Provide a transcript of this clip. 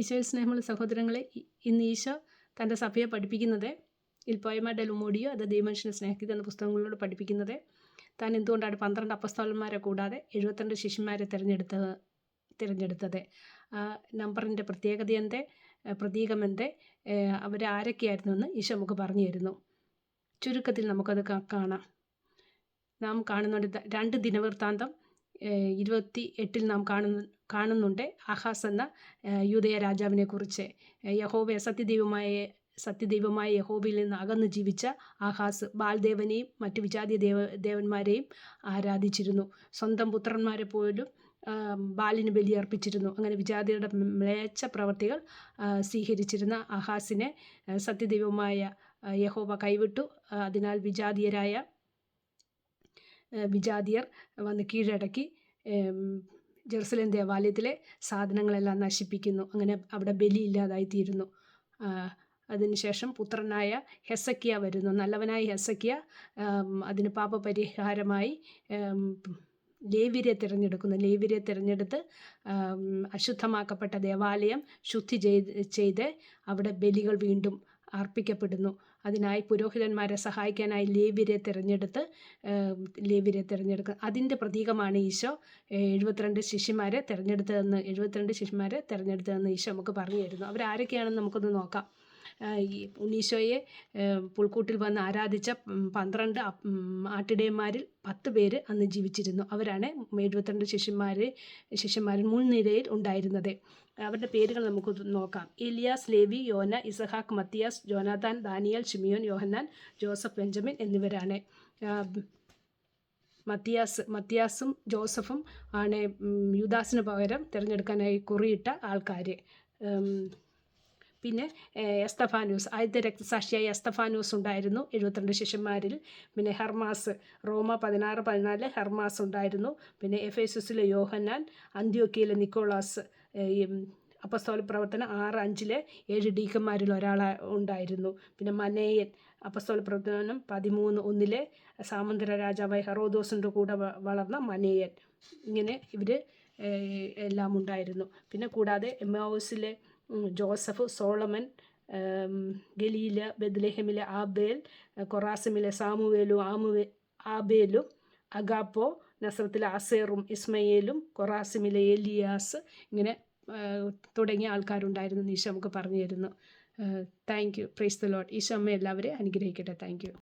ഈശോയിൽ സ്നേഹമുള്ള സഹോദരങ്ങളെ, ഇന്ന് ഈശോ തൻ്റെ സഭയെ പഠിപ്പിക്കുന്നത് ഇൽ പോയമ ഡെൽ മൂഡിയോ അത് ദൈവമനുഷ്യനെ സ്നേഹിക്കുക എന്ന പുസ്തകങ്ങളിലൂടെ പഠിപ്പിക്കുന്നത് താൻ എന്തുകൊണ്ടാണ് 12 അപ്പസ്തോലന്മാരെ കൂടാതെ 72 ശിഷ്യന്മാരെ തിരഞ്ഞെടുത്തത്. നമ്പറിൻ്റെ പ്രത്യേകത എന്ത്, പ്രതീകമെന്ത്, അവരാരൊക്കെയായിരുന്നു എന്ന് ഈശോ നമുക്ക് പറഞ്ഞു തരുന്നു. ചുരുക്കത്തിൽ നമുക്കത് കാണാം. നാം കാണുന്നുണ്ട് 2 ദിനവൃത്താന്തം 28 നാം കാണുന്നുണ്ട് ആഹാസ് എന്ന യൂദയ രാജാവിനെ കുറിച്ച്. യഹോവയെ സത്യദൈവമായ യഹോവയിൽ നിന്ന് അകന്ന് ജീവിച്ച ആഹാസ് ബാൽദേവനെയും മറ്റു വിജാതീയ ദേവന്മാരെയും ആരാധിച്ചിരുന്നു. സ്വന്തം പുത്രന്മാരെ പോലും ബാലിന് ബലിയർപ്പിച്ചിരുന്നു. അങ്ങനെ വിജാതിയുടെ മ്ലേച്ഛ പ്രവർത്തികൾ സ്വീകരിച്ചിരുന്ന ആഹാസിനെ സത്യദൈവമായ യഹോവ കൈവിട്ടു. അതിനാൽ വിജാതിയർ വന്ന് കീഴടക്കി ജെറുസലേം ദേവാലയത്തിലെ സാധനങ്ങളെല്ലാം നശിപ്പിക്കുന്നു. അങ്ങനെ അവിടെ ബലിയില്ലാതായിത്തീരുന്നു. അതിനുശേഷം പുത്രനായ ഹെസക്കിയ വരുന്നു. നല്ലവനായ ഹെസക്കിയ അതിന് പാപപരിഹാരമായി ലേവ്യരെ തിരഞ്ഞെടുത്ത് അശുദ്ധമാക്കപ്പെട്ട ദേവാലയം ശുദ്ധി ചെയ്ത് അവിടെ ബലികൾ വീണ്ടും അർപ്പിക്കപ്പെടുന്നു. അതിനായി പുരോഹിതന്മാരെ സഹായിക്കാനായി ലേവ്യരെ തിരഞ്ഞെടുക്കുക. അതിൻ്റെ പ്രതീകമാണ് ഈശോ 72 ശിഷ്യന്മാരെ തിരഞ്ഞെടുത്തതെന്ന് ഈശോ നമുക്ക് പറഞ്ഞു തരുന്നു. അവരാരൊക്കെയാണെന്ന് നമുക്കൊന്ന് നോക്കാം. ഉണ്ണീശോയെ പുൽക്കൂട്ടിൽ വന്ന് ആരാധിച്ച 12 ആട്ടിടയന്മാരിൽ 10 പേര് അന്ന് ജീവിച്ചിരുന്നു. അവരാണ് 72 ശിഷ്യന്മാരിൽ മുൻനിരയിൽ ഉണ്ടായിരുന്നത്. അവരുടെ പേരുകൾ നമുക്ക് നോക്കാം. ഏലിയാസ്, ലേവി, യോന, ഇസഹാക്ക്, മത്തിയാസ്, ജോനാഥാൻ, ദാനിയേൽ, ശിമിയോൻ, യോഹന്നാൻ, ജോസഫ്, ബെഞ്ചമിൻ എന്നിവരാണ്. മത്തിയാസും ജോസഫും ആണ് യൂദാസിന് പകരം തിരഞ്ഞെടുക്കാനായി കുറിയിട്ട ആൾക്കാർ. പിന്നെ എസ്തഫാനോസ്, ആദ്യത്തെ രക്തസാക്ഷിയായ എസ്തഫാനോസ് ഉണ്ടായിരുന്നു 72 ശിഷ്യന്മാരിൽ. പിന്നെ ഹെർമാസ്, റോമ 16-14 ഹെർമാസ് ഉണ്ടായിരുന്നു. പിന്നെ എഫേസുസിലെ യോഹന്നാൻ, അന്ത്യോക്യയിലെ നിക്കോളാസ്, അപ്പസ്തോല പ്രവർത്തനം 6:5 7 ഡീക്കന്മാരിൽ ഒരാൾ ഉണ്ടായിരുന്നു. പിന്നെ മനേയൻ, അപ്പസ്തോല പ്രവർത്തനം 13:1 സാമന്തര രാജാവായ ഹെറോദോസിൻ്റെ കൂടെ വളർന്ന മനേയൻ. ഇങ്ങനെ ഇവർ എല്ലാം ഉണ്ടായിരുന്നു. പിന്നെ കൂടാതെ എമ്മാവൂസിലെ ജോസഫ്, സോളമൻ, ഗലീല ബെത്ലഹേമിലെ ആബേൽ, കൊറാസിമിലെ സാമുവേലും ആബേലും, അഗാപ്പോ, നസ്രത്തിലെ അസേറും ഇസ്മയേലും, കൊറാസിമിലെ ഏലിയാസ്, ഇങ്ങനെ തുടങ്ങിയ ആൾക്കാരുണ്ടായിരുന്നു ഈശോ നമുക്ക് പറഞ്ഞു തരുന്നു. Thank you. Praise the lord. ഈശോ അമ്മ എല്ലാവരെയും അനുഗ്രഹിക്കട്ടെ. Thank U.